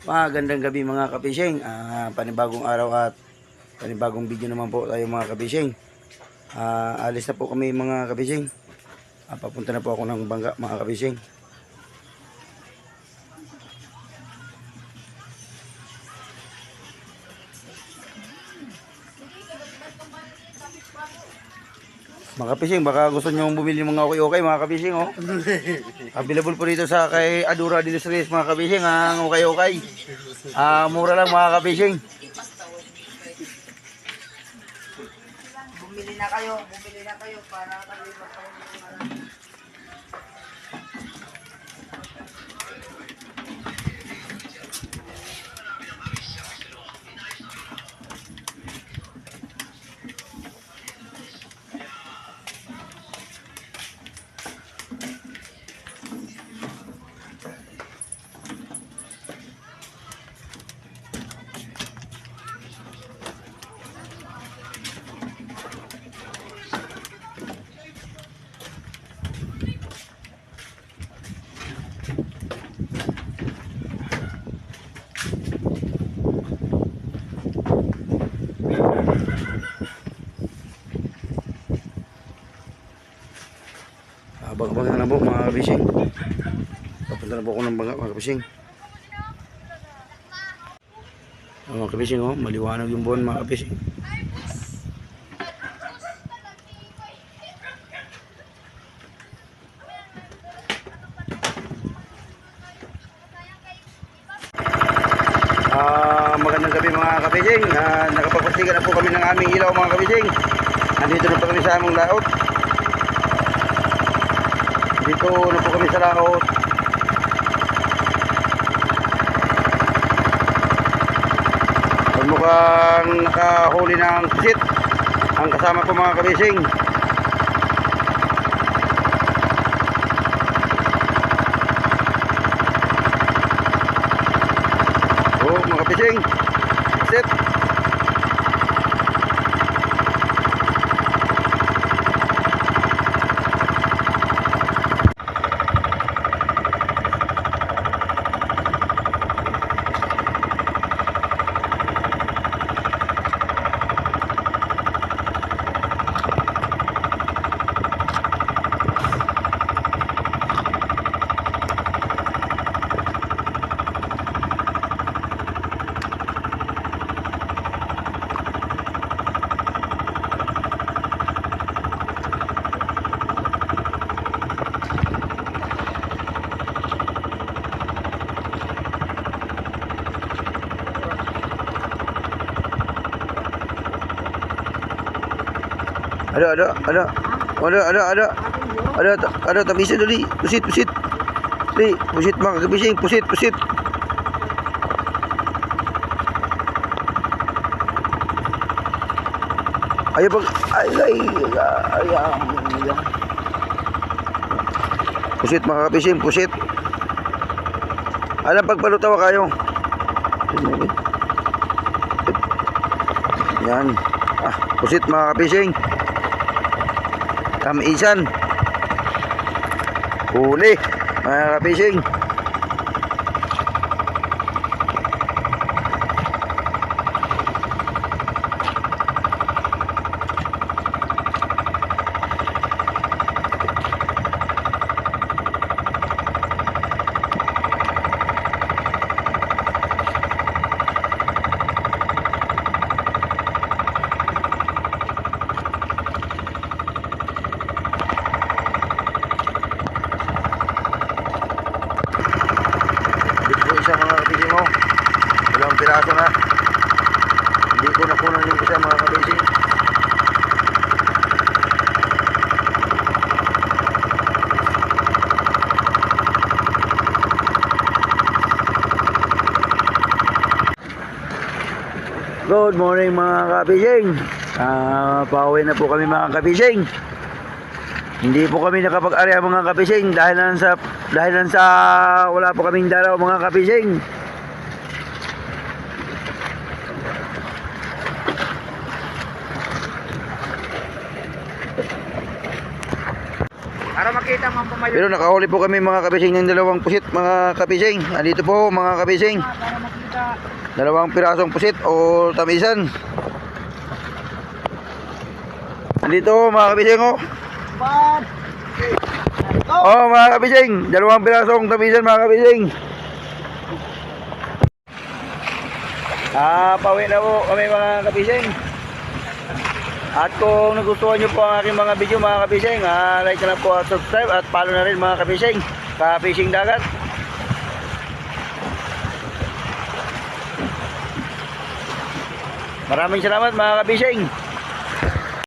Magandang gabi mga kabising. Panibagong araw at panibagong video naman po tayo mga kabising. Alis na po kami mga kabising. Papunta na po ako ng bangka mga kabising. Mga kabising, baka gusto nyo bumili mga okay-okay mga kabising, oh. Available po dito sa kay Adura Dilistres mga kabising, ang okay-okay. Mura lang mga kabising. Bumili na kayo para kami magpapalala. Bangka na po mga kabising. Papunta na po ako ng bangka mga kabising. Mga kabising, oh, maliwanag yung buwan mga kabising. Magandang gabi mga kabising. Nakapagpastigan na po kami ng aming ilaw mga kabising. Nandito na po kami sa aming laot. Dito na po kami sa laot. Mukhang nakahuli ng pusit ang kasama ko mga kabising. Oh mga kabising, pusit. Ada, tak bisa dali. Pusit. Dali, pusit mga kabising, pusit. Ayo pag ay. Pusit mga kabising, pusit. Alam pagpalutawa kayo. Yan. Pusit mga kabising. Tamisan. Huli mga kabising. Dalawang piraso na. Hindi ko nakunan yung isa mga kabising. Good morning mga kabising. Pauwi na po kami mga kabising. Hindi po kami nakapag-area mga kabising dahil lang sa wala po kaming dalaw mga kabising. Para makita mo ang pamayo. Pero nakahuli po kami mga kabising ng dalawang pusit mga kabising. Andito po mga kabising. Para makita. Dalawang pirasong pusit o tamisan. Andito mga kabising oh. Bad. Oh mga kabising, dalawang pirasong tamisan mga kabising. Pauwi na po kami mga kabising. At kung nagustuhan nyo po ang aking mga video mga kabising, like na lang po at subscribe at follow na rin mga kabising. Ka-fishing dagat. Maraming salamat mga kabising.